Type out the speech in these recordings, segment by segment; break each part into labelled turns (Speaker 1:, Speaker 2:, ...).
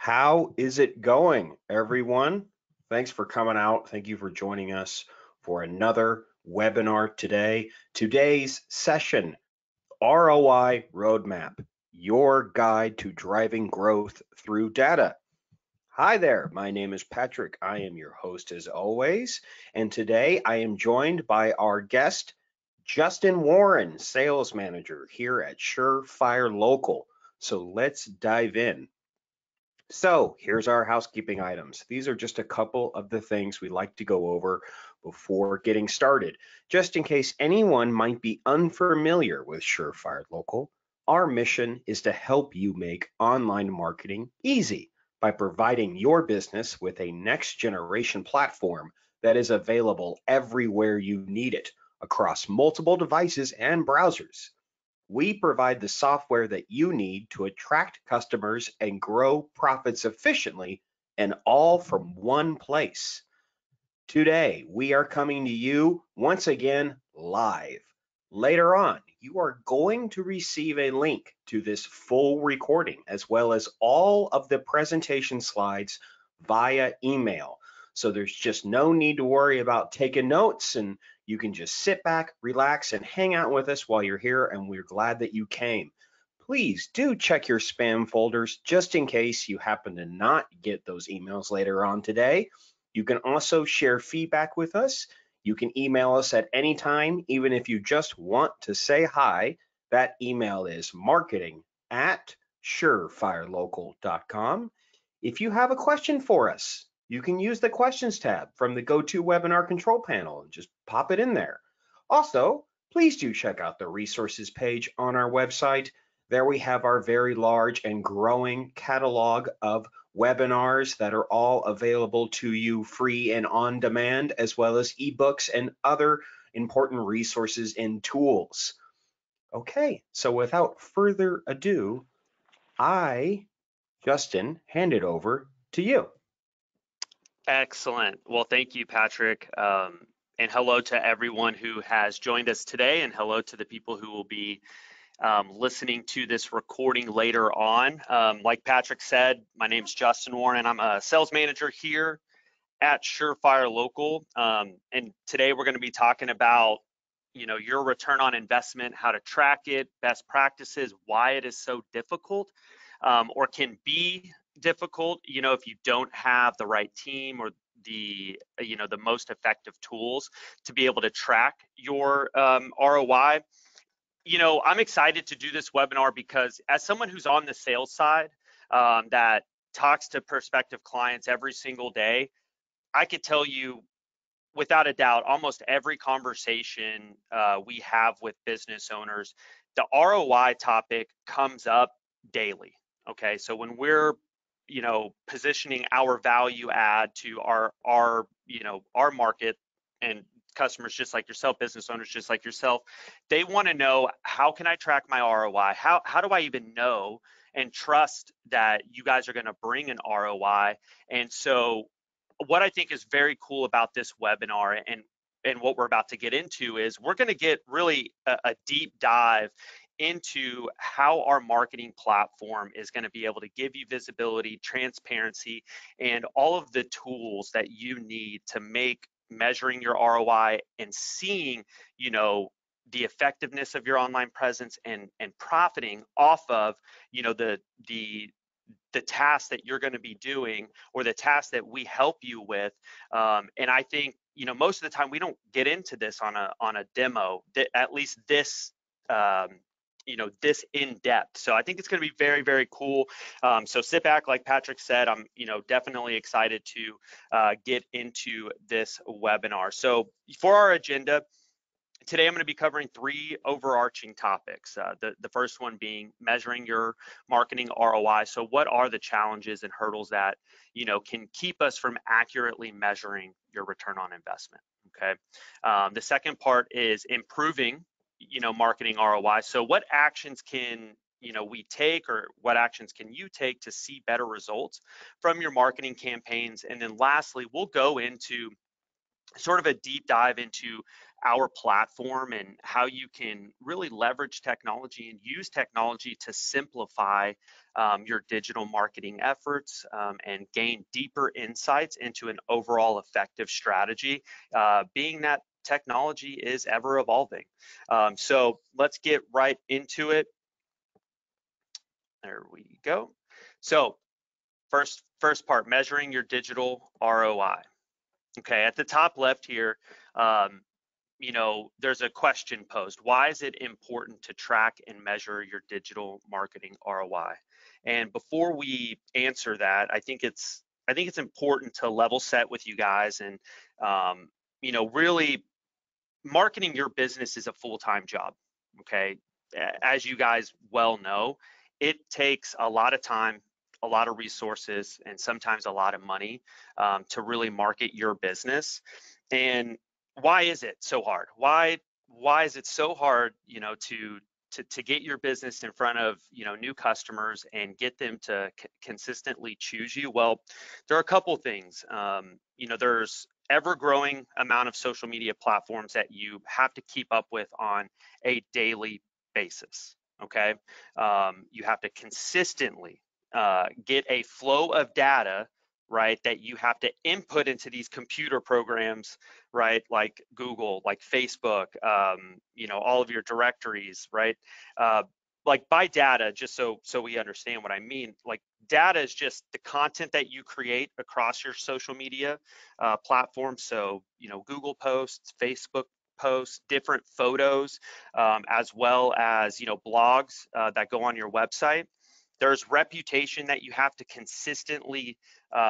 Speaker 1: How is it going, everyone? Thanks for coming out. Thank you for joining us for another webinar today. Today's session, ROI Roadmap, your guide to driving growth through data. Hi there, my name is Patrick. I am your host as always, and today I am joined by our guest, Justin Warren, Sales Manager here at Surefire Local. So let's dive in. So here's our housekeeping items. These are just a couple of the things we like to go over before getting started. Just in case anyone might be unfamiliar with Surefire Local, our mission is to help you make online marketing easy by providing your business with a next generation platform that is available everywhere you need it across multiple devices and browsers. We provide the software that you need to attract customers and grow profits efficiently, and all from one place. Today, we are coming to you once again live. Later on, you are going to receive a link to this full recording as well as all of the presentation slides via email. So there's just no need to worry about taking notes, and you can just sit back, relax, and hang out with us while you're here, and we're glad that you came. Please do check your spam folders just in case you happen to not get those emails later on today. You can also share feedback with us. You can email us at any time, even if you just want to say hi. That email is marketing@surefirelocal.com. If you have a question for us, you can use the questions tab from the GoToWebinar control panel and just pop it in there. Also, please do check out the resources page on our website. There we have our very large and growing catalog of webinars that are all available to you free and on demand, as well as ebooks and other important resources and tools. Okay, so without further ado, Justin, hand it over to you.
Speaker 2: Excellent. Well, thank you, Patrick. And hello to everyone who has joined us today, and hello to the people who will be listening to this recording later on. Like Patrick said, my name's Justin Warren, and I'm a sales manager here at Surefire Local. And today we're going to be talking about, your return on investment, how to track it, best practices, why it is so difficult, or can be difficult, if you don't have the right team or the most effective tools to be able to track your ROI. I'm excited to do this webinar because as someone who's on the sales side that talks to prospective clients every single day, I could tell you without a doubt, almost every conversation we have with business owners, the ROI topic comes up daily. Okay, so when we're positioning our value add to our market and customers just like yourself, business owners just like yourself, they want to know, how can I track my ROI? How do I even know and trust that you guys are going to bring an ROI? And so what I think is very cool about this webinar and what we're about to get into is we're going to get really a deep dive into how our marketing platform is going to be able to give you visibility, transparency, and all of the tools that you need to make measuring your ROI and seeing, the effectiveness of your online presence and profiting off of, the tasks that you're going to be doing or the tasks that we help you with. And I think, most of the time we don't get into this on a demo, at least this this in depth. So I think it's going to be very, very cool. So sit back, like Patrick said, I'm, definitely excited to get into this webinar. So for our agenda, today I'm going to be covering three overarching topics. The first one being measuring your marketing ROI. So what are the challenges and hurdles that, can keep us from accurately measuring your return on investment? Okay. The second part is improving marketing ROI. So what actions can we take, or what actions can you take to see better results from your marketing campaigns? And then lastly, we'll go into sort of a deep dive into our platform and how you can really leverage technology and use technology to simplify your digital marketing efforts and gain deeper insights into an overall effective strategy, being that technology is ever evolving. So let's get right into it. There we go. So first part, measuring your digital ROI. Okay, at the top left here, there's a question posed. Why is it important to track and measure your digital marketing ROI? And before we answer that, I think it's important to level set with you guys and really marketing your business is a full-time job. Okay, as you guys well know, it takes a lot of time, a lot of resources, and sometimes a lot of money to really market your business. And why is it so hard? Why is it so hard, to get your business in front of new customers and get them to consistently choose you? Well, there are a couple things. There's ever growing amount of social media platforms that you have to keep up with on a daily basis. Okay, you have to consistently get a flow of data, right, that you have to input into these computer programs, right, like Google, like Facebook, all of your directories, right? Like by data, just so we understand what I mean, like data is just the content that you create across your social media platforms. So, Google posts, Facebook posts, different photos, as well as, blogs that go on your website. There's reputation that you have to consistently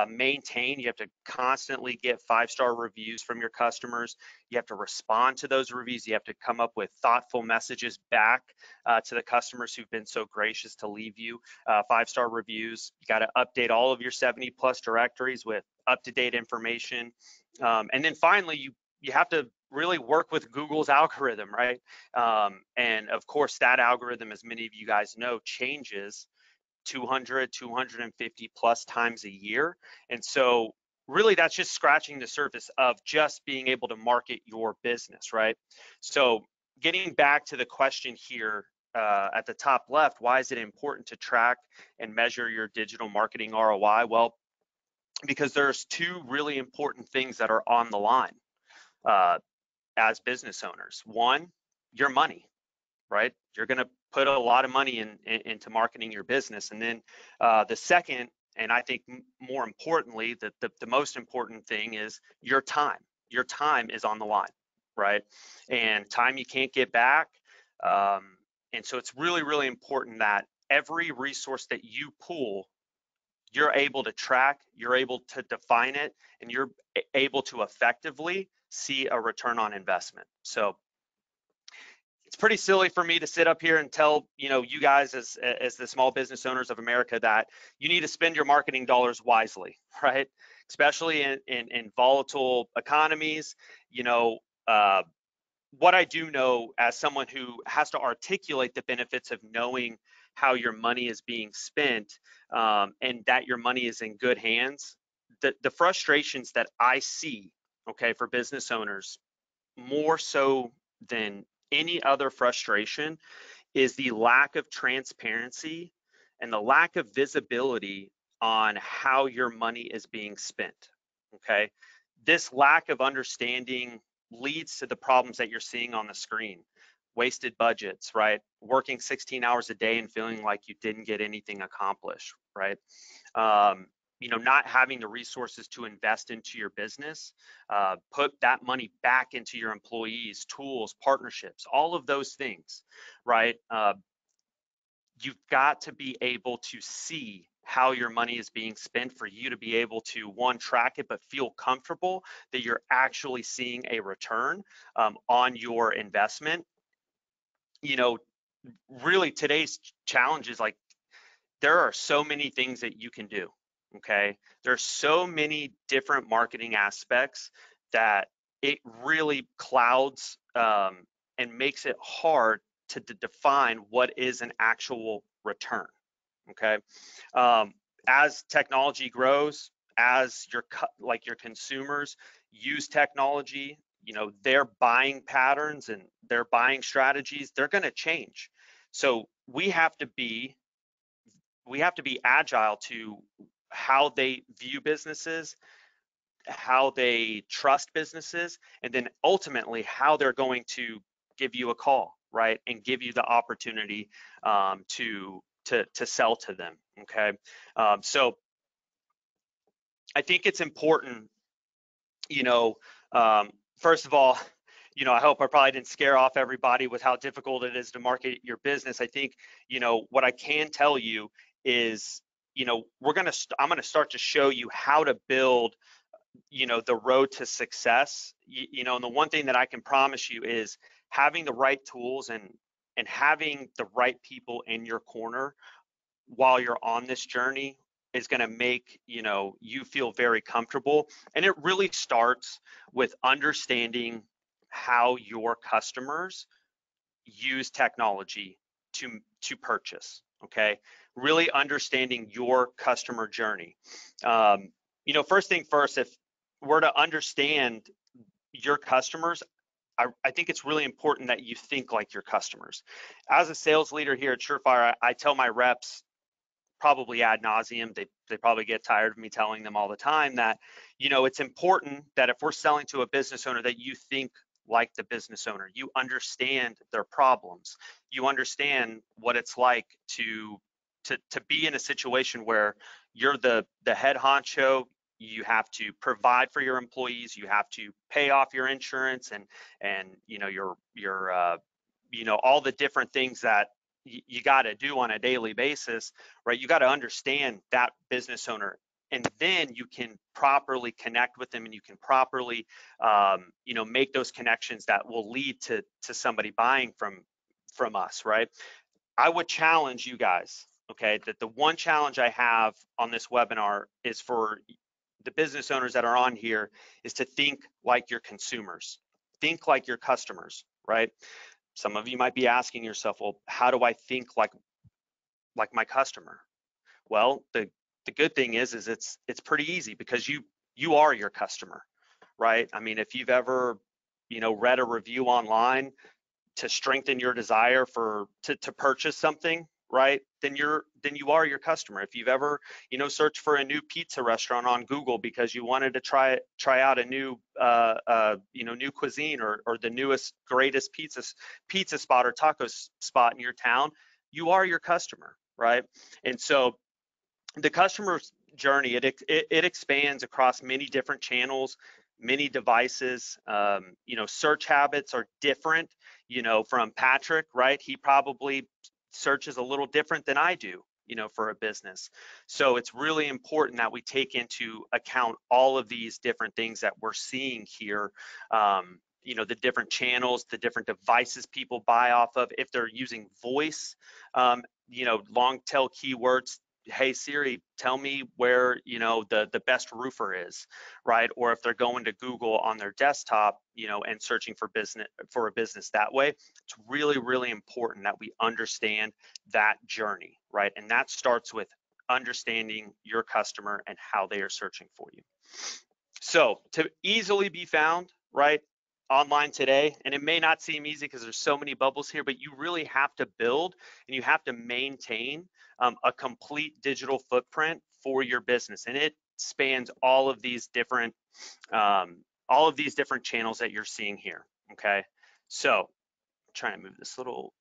Speaker 2: maintain. You have to constantly get 5-star reviews from your customers. You have to respond to those reviews. You have to come up with thoughtful messages back to the customers who've been so gracious to leave you 5-star reviews. You got to update all of your 70+ directories with up-to-date information. And then finally, you have to really work with Google's algorithm, right? And of course, that algorithm, as many of you guys know, changes 250 plus times a year. And so really that's just scratching the surface of just being able to market your business, right? So getting back to the question here at the top left, why is it important to track and measure your digital marketing ROI? Well, because there's two really important things that are on the line as business owners. One, your money, right? You're going to put a lot of money into marketing your business. And then the second, and I think more importantly, the most important thing is your time. Your time is on the line, right? And time you can't get back. And so it's really, really important that every resource that you pull, you're able to track, you're able to define it, and you're able to effectively see a return on investment. So it's pretty silly for me to sit up here and tell you guys as the small business owners of America that you need to spend your marketing dollars wisely, right? Especially in volatile economies. What I do know as someone who has to articulate the benefits of knowing how your money is being spent and that your money is in good hands, the frustrations that I see, okay, for business owners more so than any other frustration is the lack of transparency and the lack of visibility on how your money is being spent. Okay, this lack of understanding leads to the problems that you're seeing on the screen. Wasted budgets, right? Working 16 hours a day and feeling like you didn't get anything accomplished, right? Not having the resources to invest into your business, put that money back into your employees, tools, partnerships, all of those things, right? You've got to be able to see how your money is being spent for you to be able to, one, track it, but feel comfortable that you're actually seeing a return on your investment. Really today's challenge is like, there are so many things that you can do. Okay, there's so many different marketing aspects that it really clouds and makes it hard to define what is an actual return. Okay, as technology grows, as your consumers use technology, their buying patterns and their buying strategies, they're going to change. So we have to be agile to how they view businesses, how they trust businesses, and then ultimately how they're going to give you a call, right, and give you the opportunity to sell to them. Okay, so I think it's important, first of all, I hope I probably didn't scare off everybody with how difficult it is to market your business. I think, what I can tell you is, I'm gonna start to show you how to build, the road to success. And the one thing that I can promise you is having the right tools and having the right people in your corner while you're on this journey is going to make you feel very comfortable. And it really starts with understanding how your customers use technology to purchase. Okay, really understanding your customer journey. First thing first, if we're to understand your customers, I think it's really important that you think like your customers. As a sales leader here at Surefire, I tell my reps probably ad nauseum, they probably get tired of me telling them all the time that, it's important that if we're selling to a business owner, that you think like the business owner. You understand their problems. You understand what it's like to be in a situation where you're the head honcho. You have to provide for your employees. You have to pay off your insurance and your all the different things that you got to do on a daily basis, right? You got to understand that business owner, and then you can properly connect with them, and you can properly, make those connections that will lead to somebody buying from us, right? I would challenge you guys, okay, that the one challenge I have on this webinar is for the business owners that are on here is to think like your consumers, think like your customers, right? Some of you might be asking yourself, well, how do I think like my customer? Well, the good thing is it's pretty easy, because you are your customer, right? I mean, if you've ever, read a review online to strengthen your desire to purchase something, right, then you are your customer. If you've ever, searched for a new pizza restaurant on Google because you wanted to try out a new new cuisine, or the newest greatest pizza spot or taco spot in your town, you are your customer, right? And so the customer's journey, it expands across many different channels, many devices. Search habits are different, from Patrick, right? He probably searches a little different than I do, for a business. So it's really important that we take into account all of these different things that we're seeing here. The different channels, the different devices people buy off of. If they're using voice, long tail keywords, hey Siri, tell me where the best roofer is, right? Or if they're going to Google on their desktop, and searching for a business that way. It's really, really important that we understand that journey, right? And that starts with understanding your customer and how they are searching for you. So to easily be found, right, online today, and it may not seem easy because there's so many bubbles here, but you really have to build and you have to maintain a complete digital footprint for your business, and it spans all of these different channels that you're seeing here. Okay, so I'm trying to move this little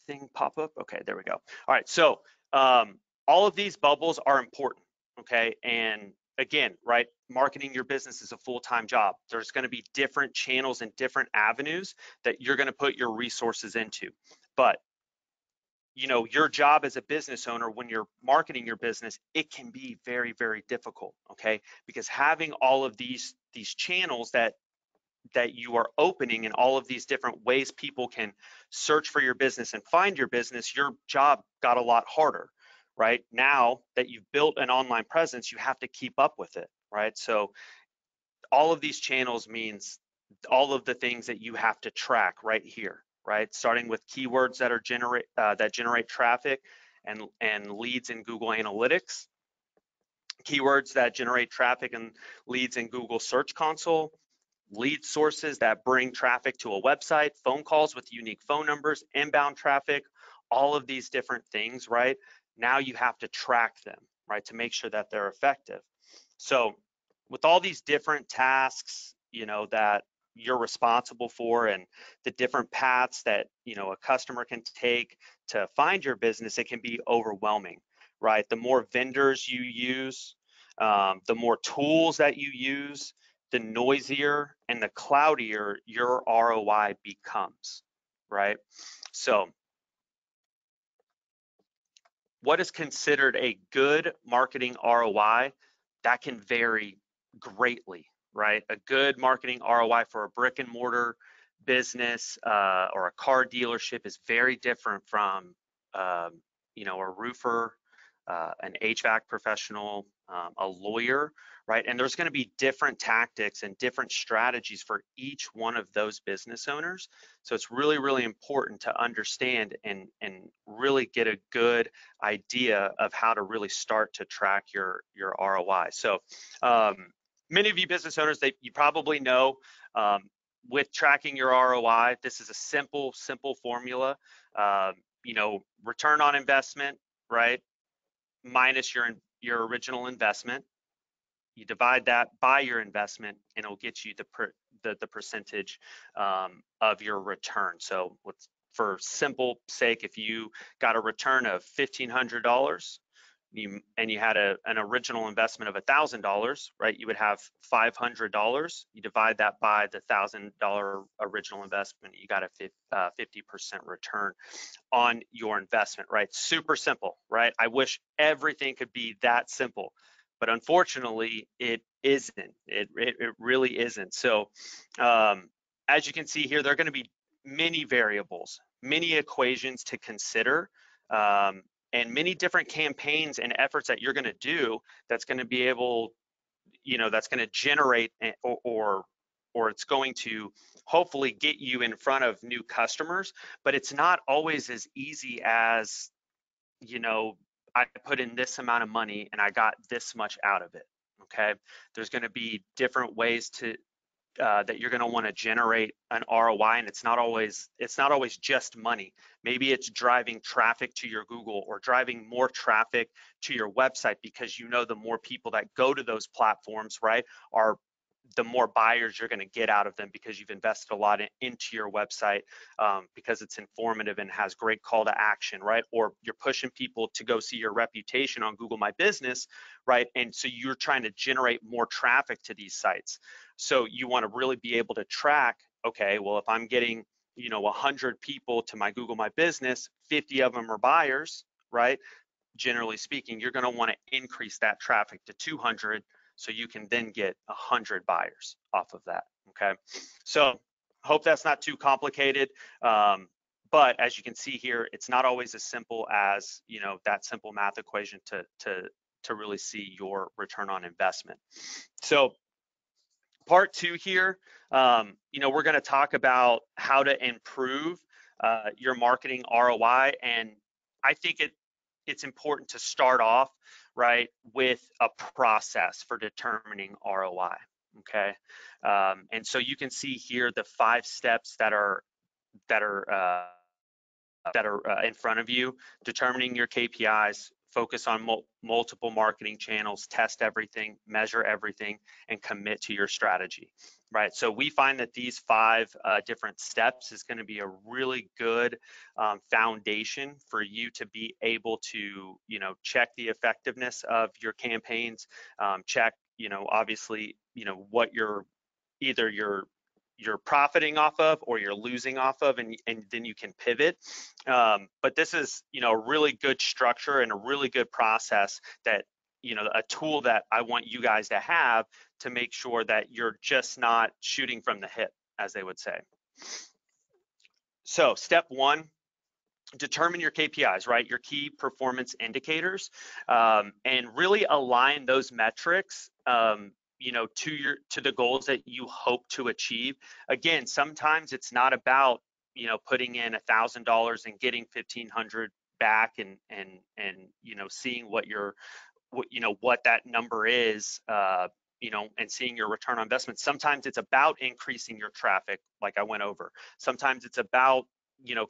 Speaker 2: thing pop up. Okay, there we go. All right, so all of these bubbles are important. Okay, and again, right, marketing your business is a full-time job. There's going to be different channels and different avenues that you're going to put your resources into. But your job as a business owner, when you're marketing your business, it can be very, very difficult, okay? Because having all of these channels that you are opening, and all of these different ways people can search for your business and find your business, your job got a lot harder, right? Now that you've built an online presence, you have to keep up with it, right? So all of these channels means all of the things that you have to track right here, right? Starting with keywords that generate traffic and leads in Google Analytics, keywords that generate traffic and leads in Google Search Console, lead sources that bring traffic to a website, phone calls with unique phone numbers, inbound traffic, all of these different things, right? Now you have to track them, right, to make sure that they're effective. So with all these different tasks, that you're responsible for, and the different paths that, a customer can take to find your business, it can be overwhelming, right? The more vendors you use, the more tools that you use, the noisier and the cloudier your ROI becomes, right? So what is considered a good marketing ROI? That can vary greatly, right? A good marketing ROI for a brick and mortar business or a car dealership is very different from, a roofer, an HVAC professional, a lawyer, right? And there's going to be different tactics and different strategies for each one of those business owners. So it's really, really important to understand and really get a good idea of how to really start to track your ROI. So many of you business owners, you probably know, with tracking your ROI, this is a simple formula. Return on investment, right, minus your original investment. You divide that by your investment, and it'll get you the percentage of your return. So for simple sake, if you got a return of $1,500, and you had an original investment of $1,000, right? You would have $500. You divide that by the $1,000 original investment, you got a 50% return on your investment, right? Super simple, right? I wish everything could be that simple, but unfortunately, it isn't. It really isn't. So, as you can see here, there are going to be many variables, many equations to consider, and many different campaigns and efforts that you're going to do that's going to be able, that's going to generate or it's going to hopefully get you in front of new customers. But it's not always as easy as, I put in this amount of money and I got this much out of it. Okay, there's going to be different ways to that you're going to want to generate an ROI, and it's not always just money. Maybe it's driving traffic to your Google or driving more traffic to your website, because the more people that go to those platforms, right, are the more buyers you're going to get out of them, because you've invested a lot into your website, because it's informative and has great call to action, right? Or you're pushing people to go see your reputation on Google My Business, right? And so you're trying to generate more traffic to these sites. So you want to really be able to track, okay, well, if I'm getting, 100 people to my Google My Business, 50 of them are buyers, right? Generally speaking, you're going to want to increase that traffic to 200, so you can then get 100 buyers off of that. Okay, so hope that's not too complicated, but as you can see here, it's not always as simple as that simple math equation to really see your return on investment. So part two here, we're going to talk about how to improve your marketing ROI, and I think it's important to start off, right, with a process for determining ROI. Okay, and so you can see here the 5 steps that are in front of you: determining your KPIs, focus on multiple marketing channels, test everything, measure everything, and commit to your strategy, right? So we find that these 5 different steps is going to be a really good foundation for you to be able to, check the effectiveness of your campaigns, check, obviously, what you're profiting off of or you're losing off of, and then you can pivot. But this is, a really good structure and a really good process that, a tool that I want you guys to have to make sure that you're just not shooting from the hip, as they would say. So step 1, determine your KPIs, right? Your key performance indicators, and really align those metrics, to the goals that you hope to achieve. Again, sometimes it's not about, putting in $1,000 and getting 1,500 back, and seeing what that number is, and seeing your return on investment. Sometimes it's about increasing your traffic, like I went over. Sometimes it's about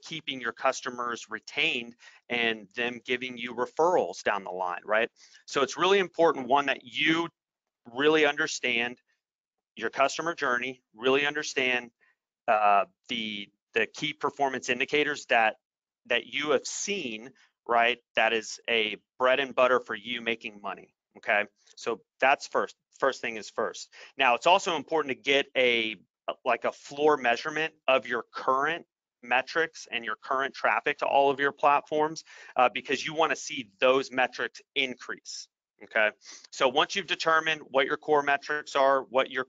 Speaker 2: keeping your customers retained and them giving you referrals down the line, right? So it's really important, one, that you really understand your customer journey, really understand the key performance indicators that you have seen, right? That is a bread and butter for you making money. Okay, so that's first thing is first. Now it's also important to get a floor measurement of your current metrics and your current traffic to all of your platforms, because you want to see those metrics increase. Okay, so once you've determined what your core metrics are, what your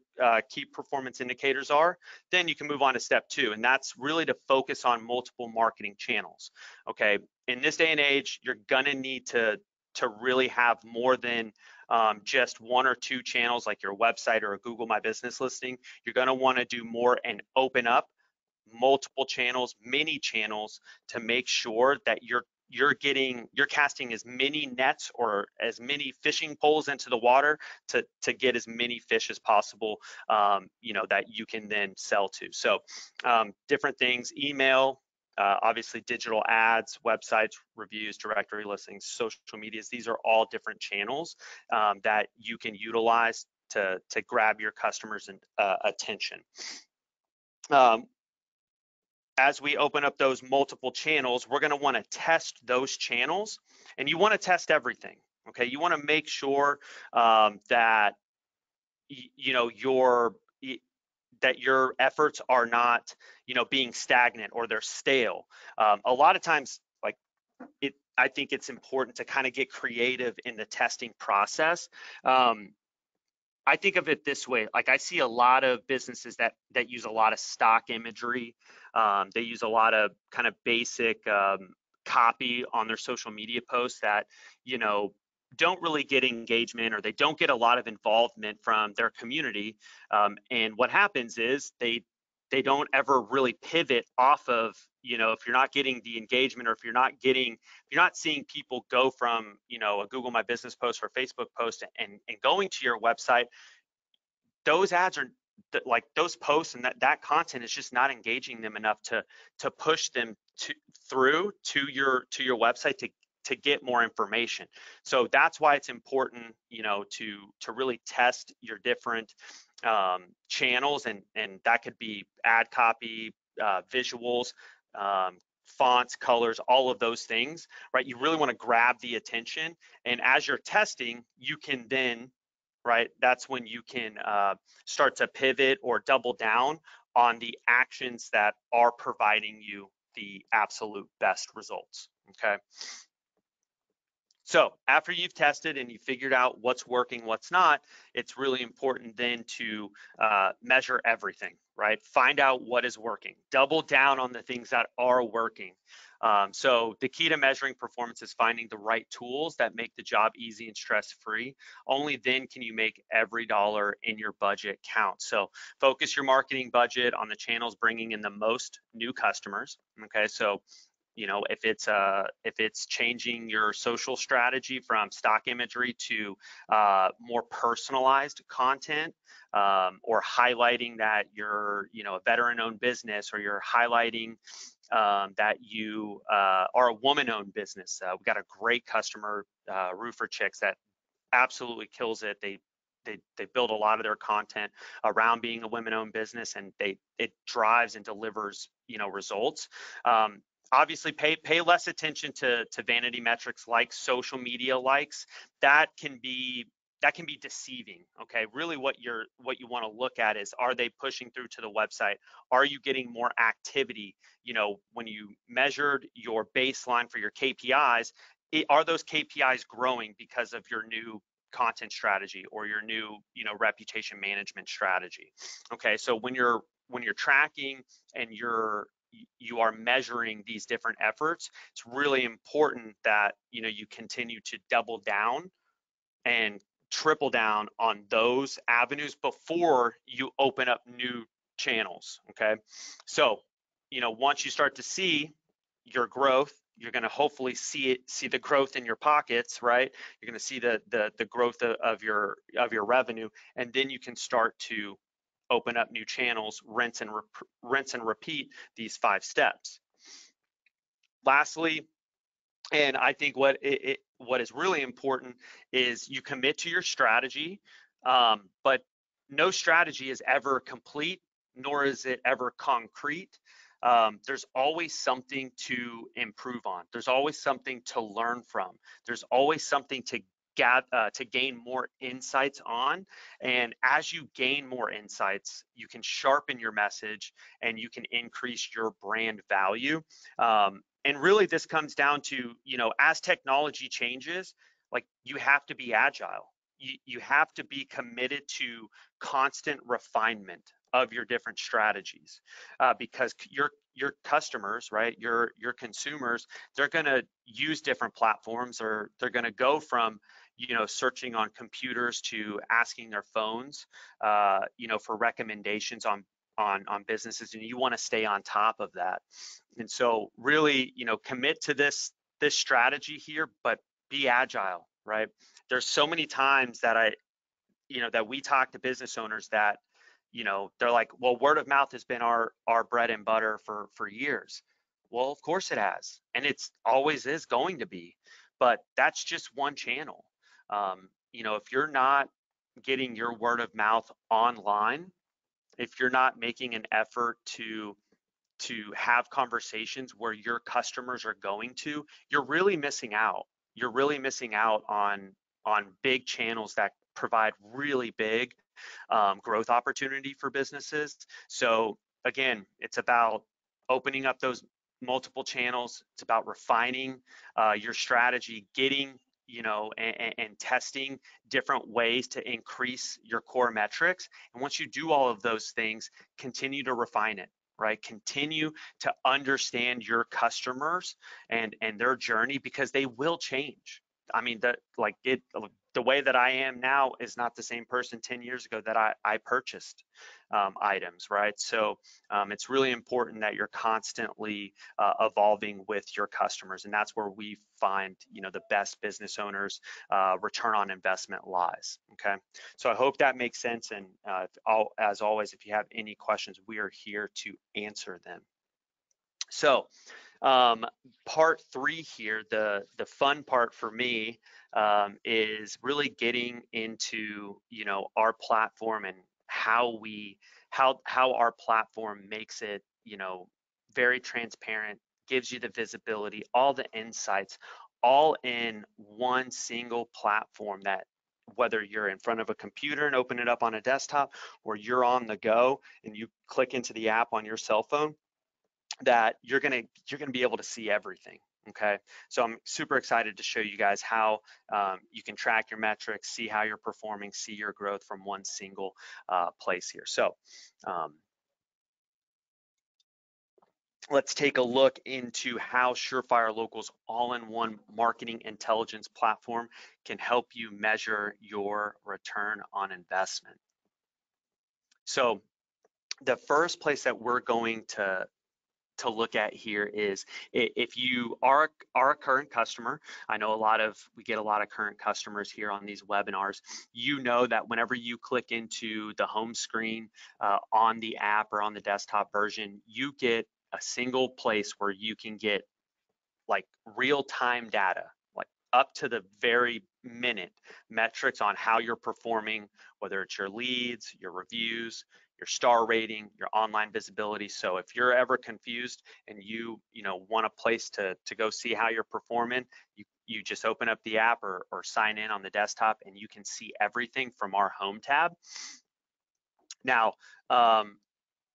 Speaker 2: key performance indicators are, then you can move on to step two, and that's really to focus on multiple marketing channels. Okay, in this day and age, you're gonna need to really have more than just one or two channels like your website or a Google My Business listing. You're gonna wanna do more and open up multiple channels, many channels, to make sure that you're casting as many nets or as many fishing poles into the water to get as many fish as possible, that you can then sell to. So different things: email, obviously digital ads, websites, reviews, directory listings, social medias. These are all different channels that you can utilize to grab your customers' attention. As we open up those multiple channels, we're going to want to test those channels, and you want to test everything. Okay, you want to make sure that your efforts are not being stagnant or they're stale. A lot of times, I think it's important to kind of get creative in the testing process. I think of it this way: like, I see a lot of businesses that use a lot of stock imagery. They use a lot of kind of basic copy on their social media posts that don't really get engagement, or they don't get a lot of involvement from their community. And what happens is they don't ever really pivot off of, if you're not getting the engagement, or if you're not seeing people go from a Google My Business post or Facebook post and going to your website. Those ads are those posts, and that content is just not engaging them enough to push them through to your website to get more information. So that's why it's important to really test your different channels, and that could be ad copy, visuals, fonts, colors, all of those things, right? You really want to grab the attention, and as you're testing, you can then, right, that's when you can start to pivot or double down on the actions that are providing you the absolute best results. Okay, so after you've tested and you figured out what's working, what's not, it's really important then to measure everything, right? Find out what is working. Double down on the things that are working. So the key to measuring performance is finding the right tools that make the job easy and stress-free. Only then can you make every dollar in your budget count. So focus your marketing budget on the channels bringing in the most new customers. Okay, so if it's changing your social strategy from stock imagery to more personalized content, or highlighting that you're a veteran-owned business, or you're highlighting that you are a woman-owned business. We've got a great customer, Roofer Chicks, that absolutely kills it. They build a lot of their content around being a women-owned business, and it drives and delivers results. Obviously, pay less attention to vanity metrics like social media likes. That can be deceiving. Okay, really what you want to look at is, are they pushing through to the website? Are you getting more activity? When you measured your baseline for your KPIs, are those KPIs growing because of your new content strategy or your new reputation management strategy? Okay, so when you're tracking and you are measuring these different efforts, it's really important that you continue to double down and triple down on those avenues before you open up new channels. Okay, so once you start to see your growth you're going to hopefully see the growth in your pockets, right? You're going to see the growth of your revenue, and then you can start to open up new channels, rinse and repeat these 5 steps. Lastly, and I think what is really important is you commit to your strategy, but no strategy is ever complete, nor is it ever concrete. There's always something to improve on. There's always something to learn from. There's always something to gain more insights on. And as you gain more insights, you can sharpen your message and you can increase your brand value. And really, this comes down to, as technology changes, like, you have to be agile. You have to be committed to constant refinement of your different strategies, because your customers, right, your consumers, they're going to use different platforms, or they're going to go from searching on computers to asking their phones, for recommendations on businesses, and you want to stay on top of that. And so really, commit to this strategy here, but be agile, right? There's so many times that that we talk to business owners that, they're like, well, word of mouth has been our bread and butter for years. Well, of course it has, and it's always is going to be, but that's just one channel. If you're not getting your word of mouth online, if you're not making an effort to have conversations where your customers are going to, you're really missing out. You're really missing out on big channels that provide really big growth opportunity for businesses. So again, it's about opening up those multiple channels. It's about refining your strategy, getting and testing different ways to increase your core metrics. And once you do all of those things, continue to refine it, right? Continue to understand your customers and their journey, because they will change. I mean, the way that I am now is not the same person 10 years ago that I purchased items, right? So it's really important that you're constantly evolving with your customers, and that's where we find the best business owners return on investment lies. Okay, so I hope that makes sense, and as always, if you have any questions, we are here to answer them. So part 3 here, the fun part for me, is really getting into our platform and how our platform makes it very transparent, gives you the visibility, all the insights, all in one single platform, that whether you're in front of a computer and open it up on a desktop, or you're on the go and you click into the app on your cell phone, that you're gonna be able to see everything. Okay, so I'm super excited to show you guys how you can track your metrics, see how you're performing, see your growth from one single place here. So let's take a look into how Surefire Local's all-in-one marketing intelligence platform can help you measure your return on investment. So the first place that we're going to look at here is, if you are a current customer. I know we get a lot of current customers here on these webinars. You know that whenever you click into the home screen on the app or on the desktop version, you get a single place where you can get like real-time data, like up to the very minute metrics on how you're performing, whether it's your leads, your reviews, your star rating, your online visibility. So if you're ever confused and you want a place to go see how you're performing, you just open up the app or sign in on the desktop, and you can see everything from our home tab. Now,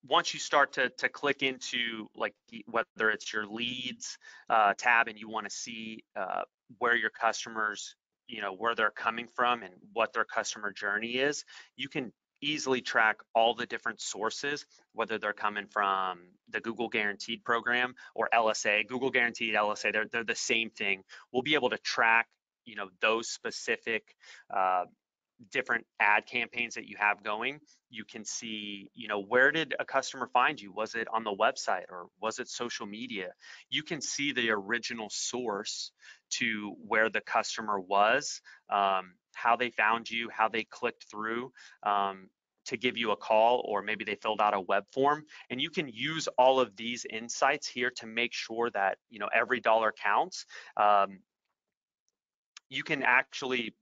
Speaker 2: once you start to click into whether it's your leads tab, and you want to see where your customers, where they're coming from and what their customer journey is, you can easily track all the different sources, whether they're coming from the Google Guaranteed program or LSA. Google Guaranteed, LSA, they're the same thing. We'll be able to track those specific different ad campaigns that you have going. You can see, where did a customer find you? Was it on the website or was it social media? You can see the original source to where the customer was, how they found you, how they clicked through to give you a call, or maybe they filled out a web form. And you can use all of these insights here to make sure that, every dollar counts. You can actually,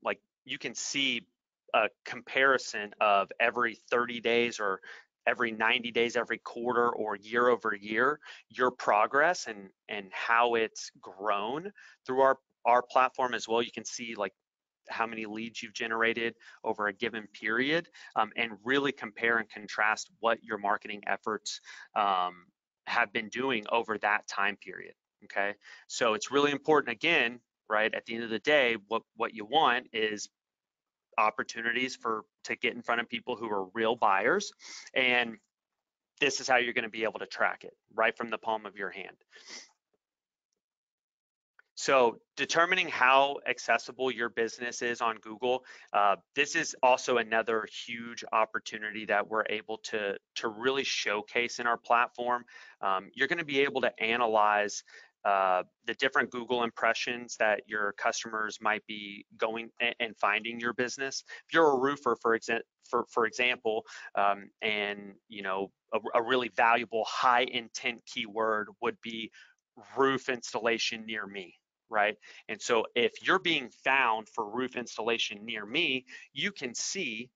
Speaker 2: you can see a comparison of every 30 days or every 90 days, every quarter, or year over year, your progress and how it's grown through our platform as well. You can see how many leads you've generated over a given period, and really compare and contrast what your marketing efforts have been doing over that time period. Okay, so it's really important, again, right, at the end of the day, what you want is opportunities to get in front of people who are real buyers, and this is how you're going to be able to track it right from the palm of your hand. So determining how accessible your business is on Google, this is also another huge opportunity that we're able to really showcase in our platform. You're going to be able to analyze the different Google impressions that your customers might be going and finding your business. If you're a roofer, for example, and a really valuable high intent keyword would be roof installation near me, right? And so if you're being found for roof installation near me, you can see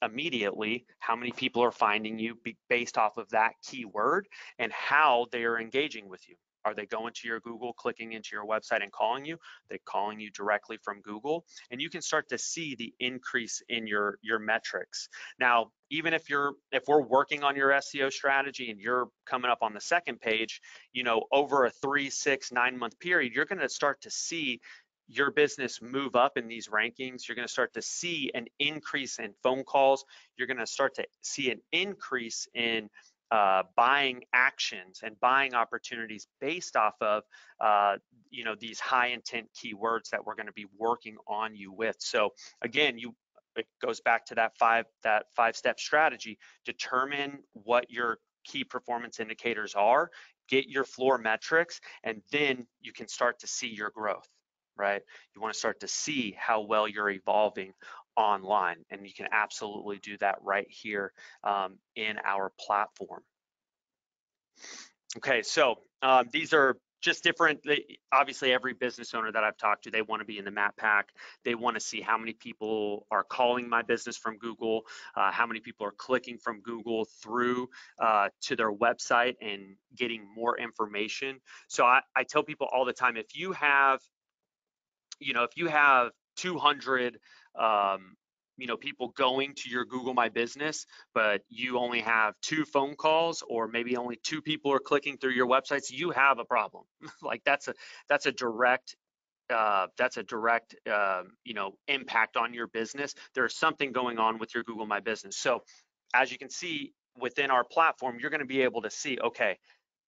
Speaker 2: immediately how many people are finding you based off of that keyword and how they are engaging with you. Are they going to your Google, clicking into your website and calling you? They're calling you directly from Google, and you can start to see the increase in your metrics. Now, even if we're working on your SEO strategy and you're coming up on the second page, over a 3, 6, 9 month period, you're going to start to see your business move up in these rankings. You're going to start to see an increase in phone calls. You're going to start to see an increase in buying actions and buying opportunities based off of these high intent keywords that we're going to be working on you with. So again, it goes back to that five-step strategy. Determine what your key performance indicators are, get your floor metrics, and then you can start to see your growth, right? You want to start to see how well you're evolving online, and you can absolutely do that right here in our platform. Okay, so these are just different. Obviously, every business owner that I've talked to, they want to be in the map pack. They want to see how many people are calling my business from Google, how many people are clicking from Google through to their website and getting more information. So I tell people all the time, if you have 200 people going to your Google My Business, but you only have 2 phone calls, or maybe only 2 people are clicking through your websites, you have a problem. Like that's a direct impact on your business. There's something going on with your Google My Business. So as you can see within our platform, you're going to be able to see, okay,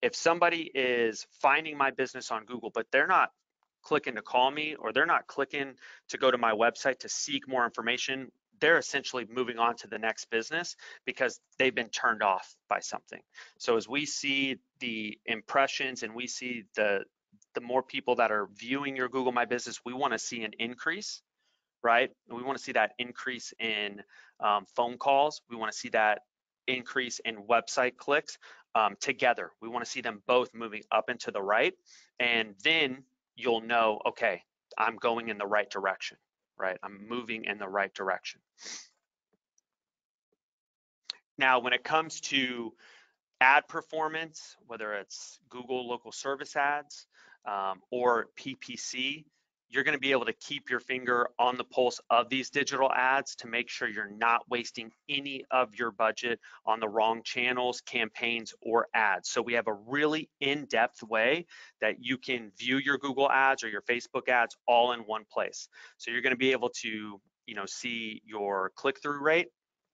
Speaker 2: if somebody is finding my business on Google, but they're not clicking to call me, or they're not clicking to go to my website to seek more information, they're essentially moving on to the next business because they've been turned off by something. So as we see the impressions and we see the more people that are viewing your Google My Business, we want to see an increase, right? We want to see that increase in phone calls. We want to see that increase in website clicks together. We want to see them both moving up and to the right, and then you'll know, okay, I'm going in the right direction, right? I'm moving in the right direction. Now, when it comes to ad performance, whether it's Google local service ads or PPC, you're going to be able to keep your finger on the pulse of these digital ads to make sure you're not wasting any of your budget on the wrong channels, campaigns, or ads. So we have a really in-depth way that you can view your Google ads or your Facebook ads all in one place. So you're going to be able to, see your click-through rate,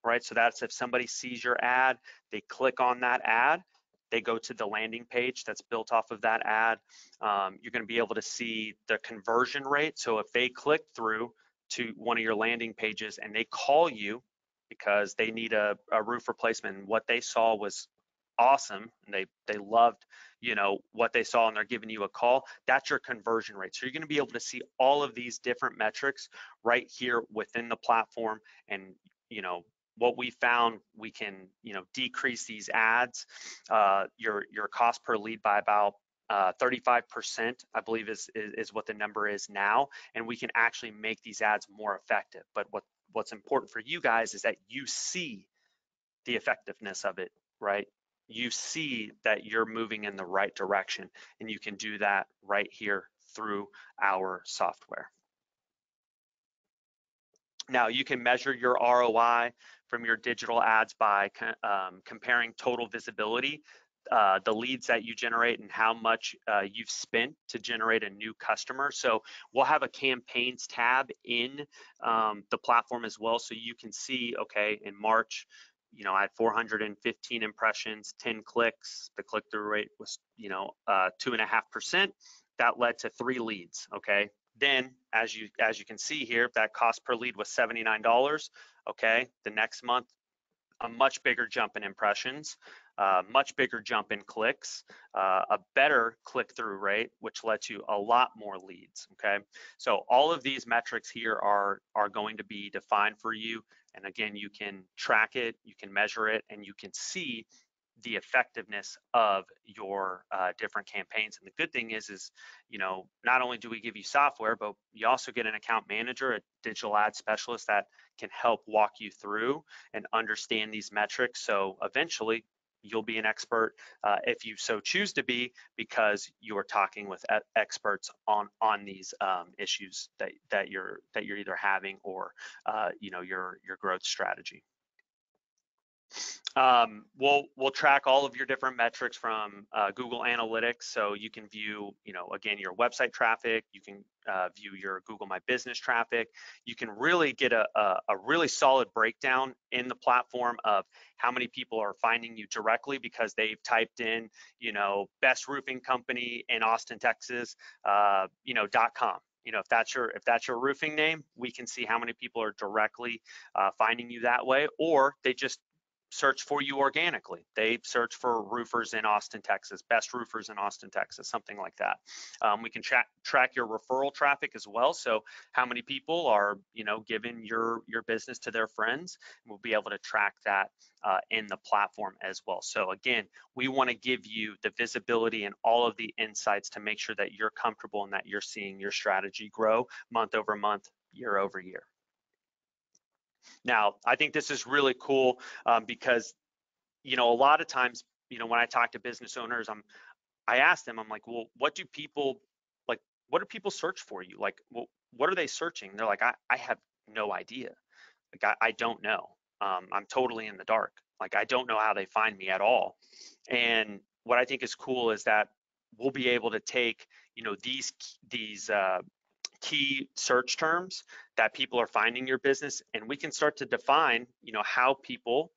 Speaker 2: right? So that's if somebody sees your ad, they click on that ad, they go to the landing page that's built off of that ad. You're going to be able to see the conversion rate. So if they click through, to one of your landing pages and they call you because they need a roof replacement, and what they saw was awesome, and they loved, you know, what they saw, and they're giving you a call, that's your conversion rate. So you're going to be able to see all of these different metrics right here within the platform. And you know what we found, we can, you know, decrease these ads, your cost per lead by about 35%, I believe is what the number is now, and we can actually make these ads more effective. But what's important for you guys is that you see the effectiveness of it, right? You see that you're moving in the right direction, and you can do that right here through our software. Now, you can measure your ROI from your digital ads by comparing total visibility, the leads that you generate, and how much you've spent to generate a new customer. So we'll have a campaigns tab in the platform as well, so you can see, okay, in March, you know, I had 415 impressions, 10 clicks. The click-through rate was, you know, 2.5%. That led to 3 leads, okay? Then, as you can see here, that cost per lead was $79. Okay, the next month, a much bigger jump in impressions, much bigger jump in clicks, a better click-through rate, which led to a lot more leads. Okay, so all of these metrics here are going to be defined for you, and again, you can track it, you can measure it, and you can see the effectiveness of your different campaigns. And the good thing is, you know, not only do we give you software, but you also get an account manager, a digital ad specialist that can help walk you through and understand these metrics. So eventually you'll be an expert if you so choose to be, because you are talking with experts on these issues that you're either having or you know, your growth strategy. We'll track all of your different metrics from Google Analytics, so you can view, you know, again, your website traffic. You can view your Google My Business traffic. You can really get a really solid breakdown in the platform of how many people are finding you directly because they've typed in, you know, best roofing company in Austin, Texas, you know, .com. You know, if that's your roofing name, we can see how many people are directly finding you that way, or they just search for you organically. They search for roofers in Austin, Texas, best roofers in Austin, Texas, something like that. We can track your referral traffic as well. So how many people are, you know, giving your business to their friends? We'll be able to track that in the platform as well. So again, we want to give you the visibility and all of the insights to make sure that you're comfortable and that you're seeing your strategy grow month over month, year over year. Now, I think this is really cool because, you know, a lot of times, you know, when I talk to business owners, I ask them, I'm like, well, what do people search for you? Like, well, what are they searching? They're like, I have no idea. Like, I don't know. I'm totally in the dark. Like, I don't know how they find me at all. And what I think is cool is that we'll be able to take, you know, these key search terms that people are finding your business, and we can start to define, you know, how people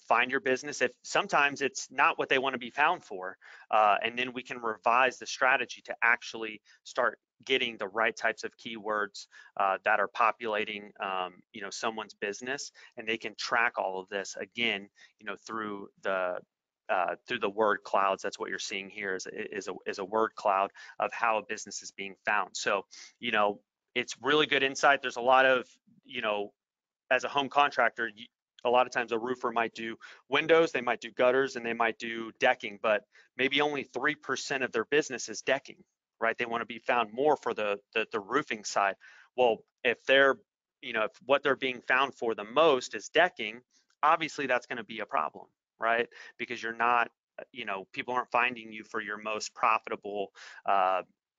Speaker 2: find your business. If sometimes it's not what they want to be found for, and then we can revise the strategy to actually start getting the right types of keywords that are populating, you know, someone's business, and they can track all of this again, you know, through the word clouds. That's what you're seeing here is a word cloud of how a business is being found. So, you know, it's really good insight. There's a lot of, you know, as a home contractor, a lot of times a roofer might do windows, they might do gutters, and they might do decking, but maybe only 3% of their business is decking, right? They want to be found more for the roofing side. Well, if they're, you know, if what they're being found for the most is decking, obviously that's going to be a problem, right? Because you're not, you know, people aren't finding you for your most profitable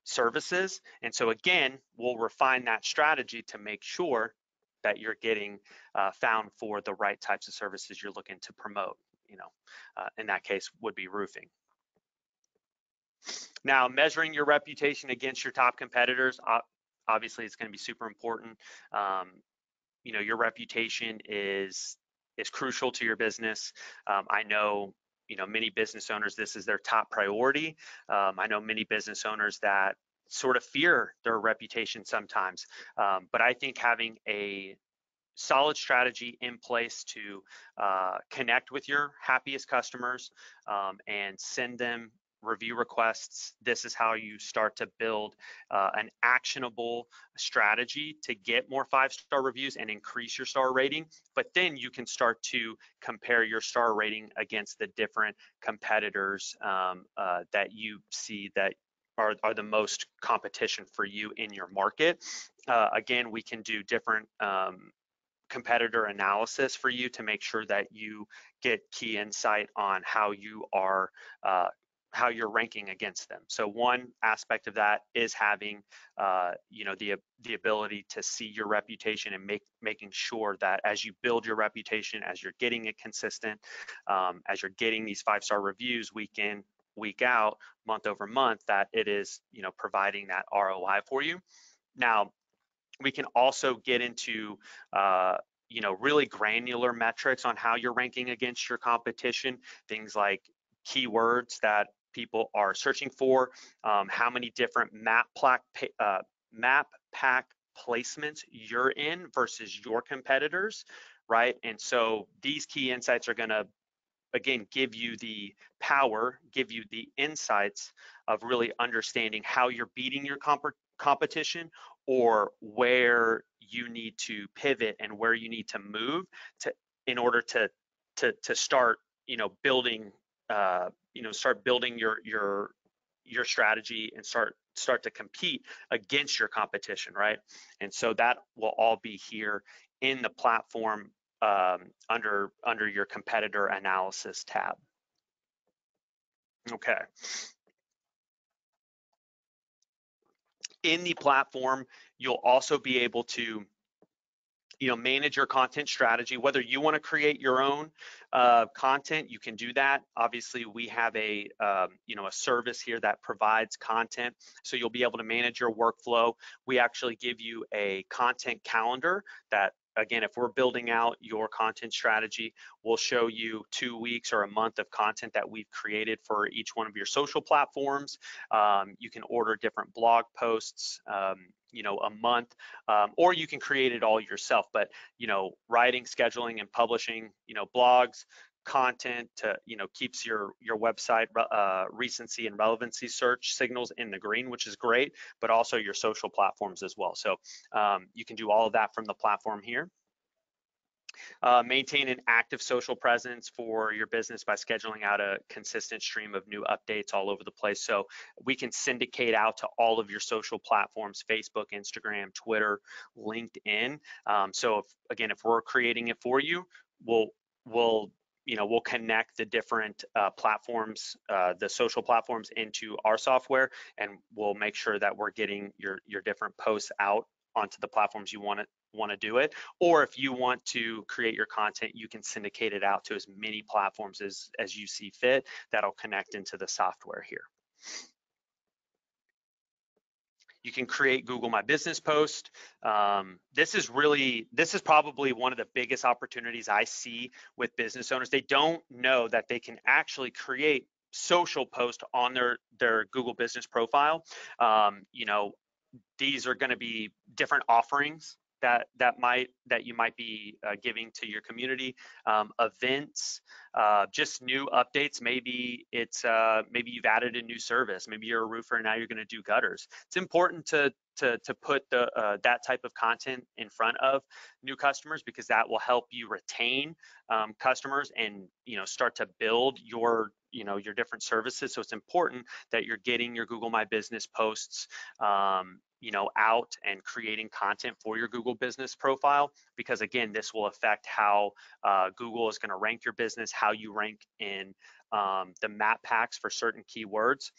Speaker 2: services. And so again, we'll refine that strategy to make sure that you're getting found for the right types of services you're looking to promote. You know, in that case would be roofing. Now, measuring your reputation against your top competitors, obviously it's going to be super important. You know, your reputation is crucial to your business. I know, you know, many business owners, this is their top priority. I know many business owners that sort of fear their reputation sometimes. But I think having a solid strategy in place to connect with your happiest customers and send them review requests. This is how you start to build an actionable strategy to get more 5-star reviews and increase your star rating. But then you can start to compare your star rating against the different competitors that you see that are the most competition for you in your market. Again, we can do different competitor analysis for you to make sure that you get key insight on how you are how you're ranking against them. So one aspect of that is having the ability to see your reputation and making sure that as you build your reputation, as you're getting it consistent, as you're getting these 5-star reviews week in, week out, month over month, that it is providing that ROI for you. Now, we can also get into really granular metrics on how you're ranking against your competition, things like keywords that people are searching for, how many different map pack placements you're in versus your competitors, right? And so these key insights are going to, again, give you the power, give you the insights of really understanding how you're beating your competition, or where you need to pivot and where you need to move in order to start building start building your strategy and start to compete against your competition, right? And so that will all be here in the platform under your competitor analysis tab. Okay. In the platform, you'll also be able to manage your content strategy. Whether you want to create your own content, you can do that. Obviously, we have a service here that provides content, so you'll be able to manage your workflow. We actually give you a content calendar that, again, if we're building out your content strategy, we'll show you 2 weeks or a month of content that we've created for each one of your social platforms. You can order different blog posts, a month, or you can create it all yourself. But writing, scheduling, and publishing, blogs, content to keeps your website recency and relevancy search signals in the green, which is great, but also your social platforms as well. So you can do all of that from the platform here. Maintain an active social presence for your business by scheduling out a consistent stream of new updates all over the place. So we can syndicate out to all of your social platforms: Facebook, Instagram, Twitter, LinkedIn. So if we're creating it for you, we'll connect the different platforms, the social platforms, into our software, and we'll make sure that we're getting your different posts out onto the platforms you want to do it. Or if you want to create your content, you can syndicate it out to as many platforms as you see fit. That'll connect into the software here. You can create Google My Business post. This is probably one of the biggest opportunities I see with business owners. They don't know that they can actually create social posts on their Google business profile. These are going to be different offerings that you might be giving to your community, events, just new updates. Maybe you've added a new service. Maybe you're a roofer and now you're going to do gutters. It's important to put that type of content in front of new customers, because that will help you retain customers and start to build your different services. So it's important that you're getting your Google My Business posts out and creating content for your Google business profile, because again, this will affect how Google is going to rank your business, how you rank in the map packs for certain keywords.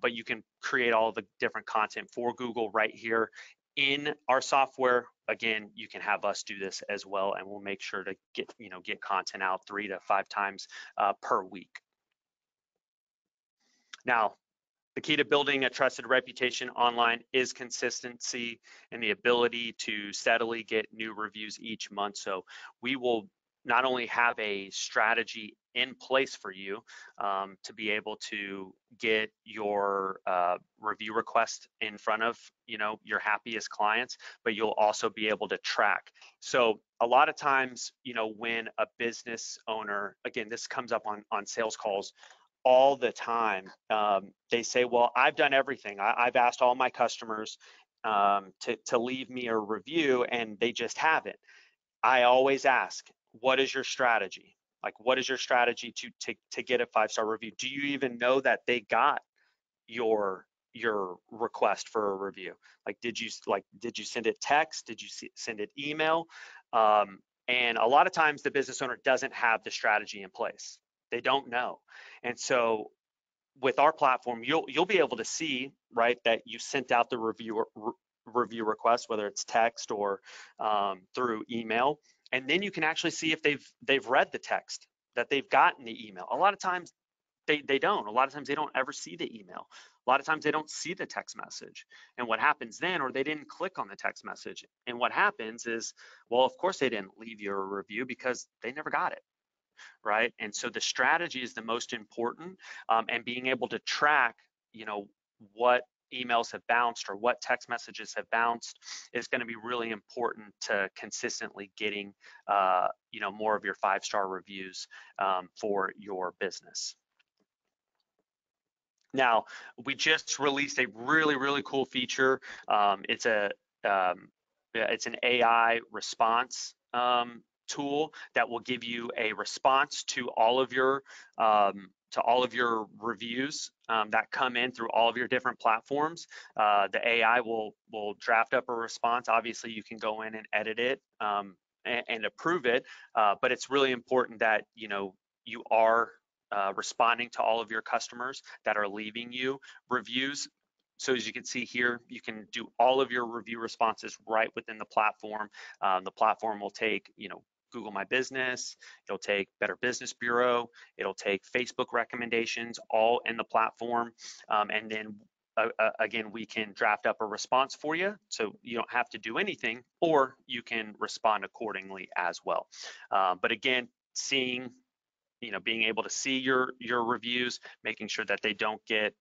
Speaker 2: But you can create all the different content for Google right here in our software. Again, you can have us do this as well, and we'll make sure to get content out 3 to 5 times per week. Now, the key to building a trusted reputation online is consistency and the ability to steadily get new reviews each month. So we will not only have a strategy in place for you to be able to get your review request in front of your happiest clients, but you'll also be able to track. So a lot of times, when a business owner, again, this comes up on sales calls all the time, they say, well, I've done everything. I've asked all my customers to leave me a review, and they just haven't. I always ask, what is your strategy? Like, what is your strategy to get a 5-star review? Do you even know that they got your request for a review? Like, did you send it text? Did you send it email? And a lot of times the business owner doesn't have the strategy in place. They don't know. And so with our platform, you'll be able to see, right, that you sent out the review request, whether it's text or through email, and then you can actually see if they've read the text, that they've gotten the email. A lot of times they don't. A lot of times they don't ever see the email. A lot of times they don't see the text message. And what happens then, or they didn't click on the text message. And what happens is, well, of course they didn't leave you a review because they never got it. Right? And so the strategy is the most important, and being able to track, what emails have bounced or what text messages have bounced is going to be really important to consistently getting, more of your 5-star reviews for your business. Now, we just released a really, really cool feature. It's an AI response tool that will give you a response to all of your reviews that come in through all of your different platforms. The AI will draft up a response. Obviously, you can go in and edit it and approve it, but it's really important that you are responding to all of your customers that are leaving you reviews. So as you can see here, you can do all of your review responses right within the platform. The platform will take, Google My Business, it'll take Better Business Bureau, it'll take Facebook recommendations, all in the platform. And then again, we can draft up a response for you, so you don't have to do anything, or you can respond accordingly as well. But again, being able to see your reviews, making sure that they don't get,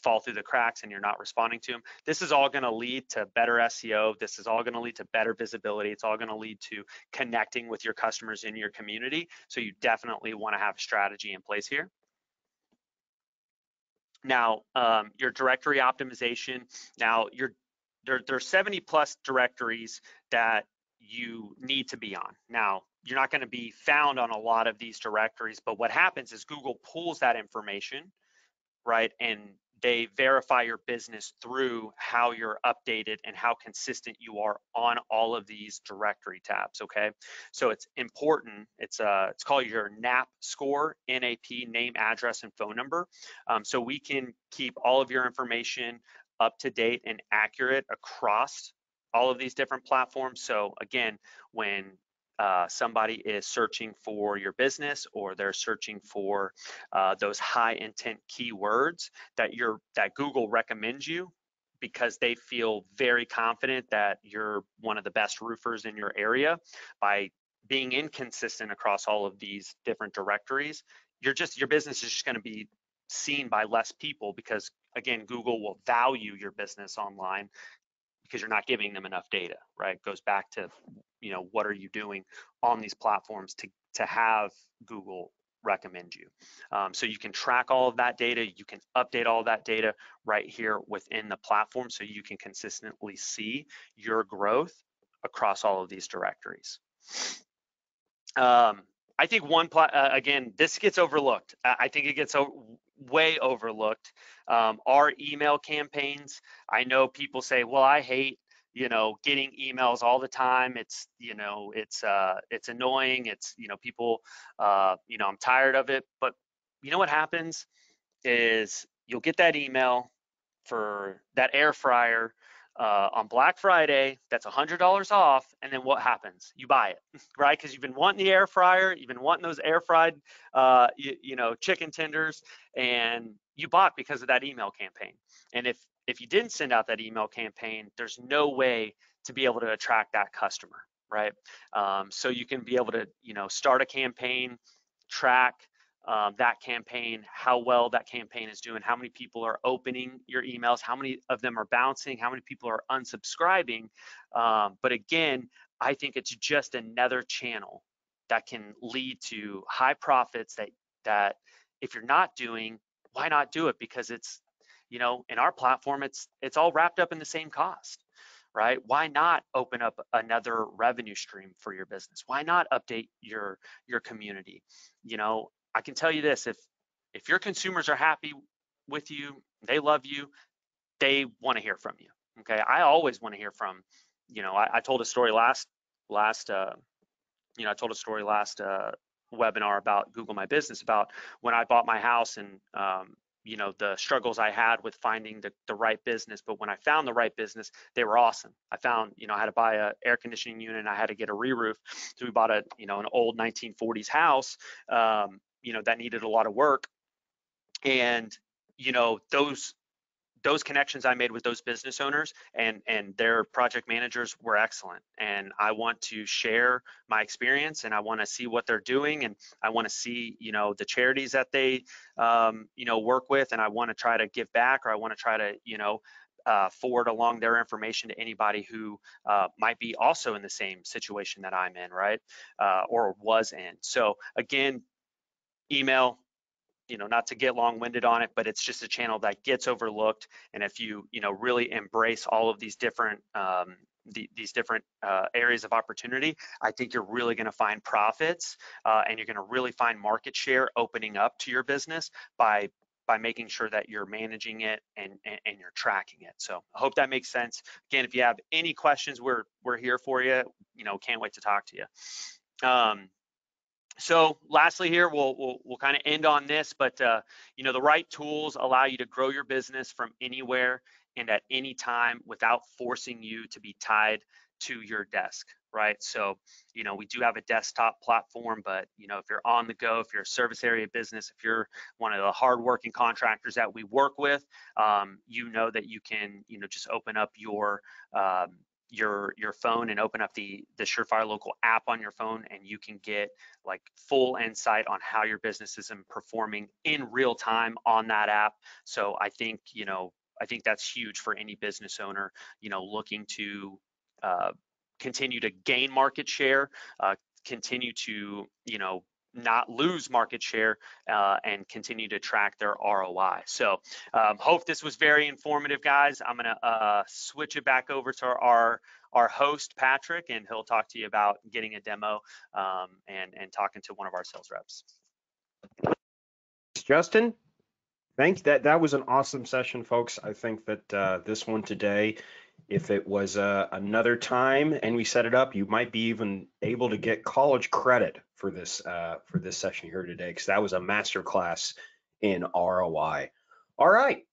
Speaker 2: fall through the cracks and you're not responding to them. This is all going to lead to better SEO. This is all going to lead to better visibility. It's all going to lead to connecting with your customers in your community. So you definitely want to have a strategy in place here. Now, your directory optimization. Now, there's 70 plus directories that you need to be on. Now, you're not going to be found on a lot of these directories, but what happens is Google pulls that information, right? And they verify your business through how you're updated and how consistent you are on all of these directory tabs, okay? So it's important. It's called your NAP score, NAP, name, address, and phone number. So we can keep all of your information up to date and accurate across all of these different platforms. So again, when somebody is searching for your business, or they're searching for those high intent keywords that Google recommends you, because they feel very confident that you're one of the best roofers in your area, by being inconsistent across all of these different directories, your business is just going to be seen by less people, because again, Google will value your business online because you're not giving them enough data, right? It goes back to, what are you doing on these platforms to have Google recommend you? So you can track all of that data. You can update all of that data right here within the platform, so you can consistently see your growth across all of these directories. I think again, this gets overlooked. I think it gets way overlooked. Our email campaigns. I know people say, well, I hate, getting emails all the time. It's, it's annoying. It's, people, I'm tired of it. But you know what happens is you'll get that email for that air fryer on Black Friday, that's $100 off, and then what happens? You buy it, right? Because you've been wanting the air fryer, you've been wanting those air fried, chicken tenders, and you bought because of that email campaign. And if you didn't send out that email campaign, there's no way to be able to attract that customer, right? So you can be able to, start a campaign, track that campaign, how well that campaign is doing, how many people are opening your emails, how many of them are bouncing, how many people are unsubscribing. But again, I think it's just another channel that can lead to high profits that if you're not doing, why not do it? Because it's, in our platform, it's all wrapped up in the same cost, right? Why not open up another revenue stream for your business? Why not update your community? I can tell you this, if your consumers are happy with you, they love you, they want to hear from you. Okay. I always want to hear from, I told a story last I told a story last webinar about Google My Business, about when I bought my house and the struggles I had with finding the right business. But when I found the right business, they were awesome. I found, I had to buy an air conditioning unit and I had to get a re-roof. So we bought an old 1940s house, that needed a lot of work. And, those connections I made with those business owners and their project managers were excellent. And I want to share my experience, and I want to see what they're doing, and I want to see, the charities that they, work with, and I want to try to give back, or I want to try to, forward along their information to anybody who might be also in the same situation that I'm in, right? Or was in. So again, email, not to get long-winded on it, but it's just a channel that gets overlooked. And if you, really embrace all of these different these different areas of opportunity, I think you're really going to find profits, and you're going to really find market share opening up to your business by making sure that you're managing it and you're tracking it. So I hope that makes sense. Again, if you have any questions, we're here for you. Can't wait to talk to you. So lastly here, we'll kind of end on this, but the right tools allow you to grow your business from anywhere and at any time without forcing you to be tied to your desk, right? So, we do have a desktop platform, but, if you're on the go, if you're a service area business, if you're one of the hardworking contractors that we work with, that you can, just open up your phone and open up the Surefire Local app on your phone, and you can get like full insight on how your business is performing in real time on that app. So I think that's huge for any business owner, looking to continue to gain market share, continue to, not lose market share, and continue to track their ROI. So hope this was very informative, guys. I'm gonna switch it back over to our host, Patrick, and he'll talk to you about getting a demo, and talking to one of our sales reps.
Speaker 1: Justin, thanks. That was an awesome session, folks. I think that this one today, if it was another time and we set it up, you might be even able to get college credit for this session here today, because that was a master class in ROI. All right.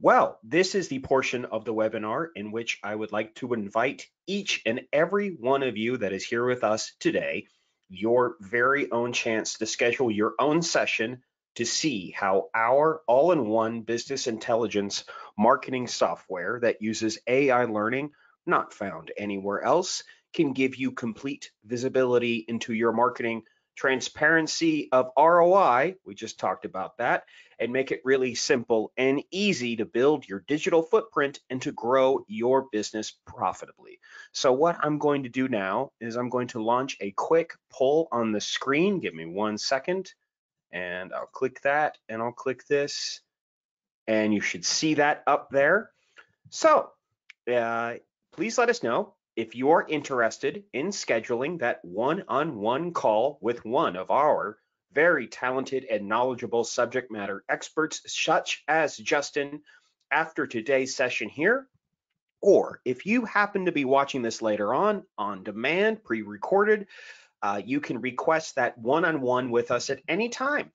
Speaker 1: Well, this is the portion of the webinar in which I would like to invite each and every one of you that is here with us today, your very own chance to schedule your own session to see how our all-in-one business intelligence marketing software that uses AI learning, not found anywhere else, can give you complete visibility into your marketing, transparency of ROI, we just talked about that, and make it really simple and easy to build your digital footprint and to grow your business profitably. So what I'm going to do now is I'm going to launch a quick poll on the screen. Give me 1 second. And I'll click that, and I'll click this, and you should see that up there. So please let us know if you're interested in scheduling that one-on-one call with one of our very talented and knowledgeable subject matter experts, such as Justin, after today's session here. Or if you happen to be watching this later on demand, pre-recorded, you can request that one-on-one with us at any time.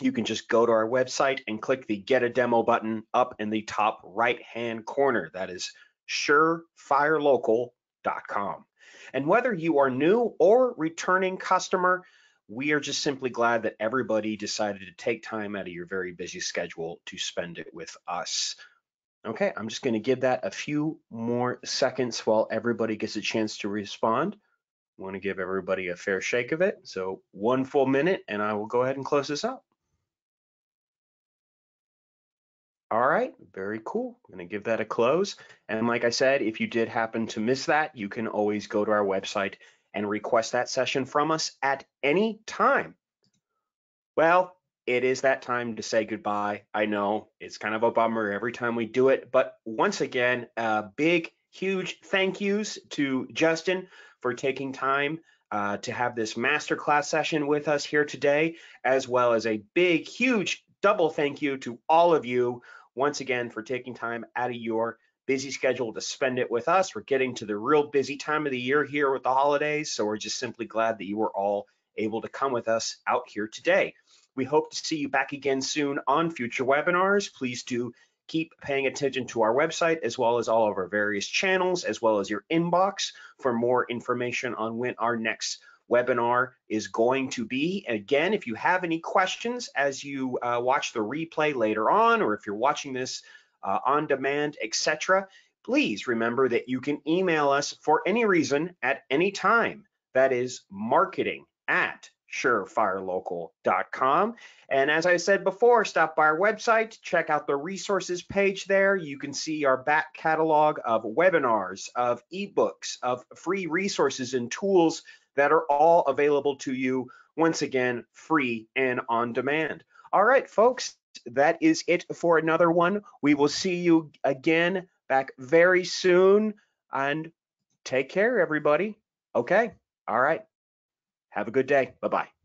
Speaker 1: You can just go to our website and click the Get a Demo button up in the top right-hand corner. That is surefirelocal.com. And whether you are new or returning customer, we are just simply glad that everybody decided to take time out of your very busy schedule to spend it with us. Okay, I'm just going to give that a few more seconds while everybody gets a chance to respond. Want to give everybody a fair shake of it. So 1 full minute and I will go ahead and close this up. All right, very cool. I'm going to give that a close. And like I said, if you did happen to miss that, you can always go to our website and request that session from us at any time. Well, it is that time to say goodbye. I know it's kind of a bummer every time we do it, but once again, big, huge thank yous to Justin for taking time to have this masterclass session with us here today, as well as a big, huge double thank you to all of you once again for taking time out of your busy schedule to spend it with us. We're getting to the real busy time of the year here with the holidays, so we're just simply glad that you were all able to come with us out here today. We hope to see you back again soon on future webinars. Please do keep paying attention to our website as well as all of our various channels, as well as your inbox for more information on when our next webinar is going to be. Again, if you have any questions as you watch the replay later on, or if you're watching this on demand, etc., please remember that you can email us for any reason at any time. That is marketing@surefirelocal.com. And as I said before, stop by our website, check out the resources page there. You can see our back catalog of webinars, of ebooks, of free resources and tools that are all available to you, once again, free and on demand. All right, folks, that is it for another one. We will see you again back very soon, and take care, everybody. Okay, all right. Have a good day. Bye-bye.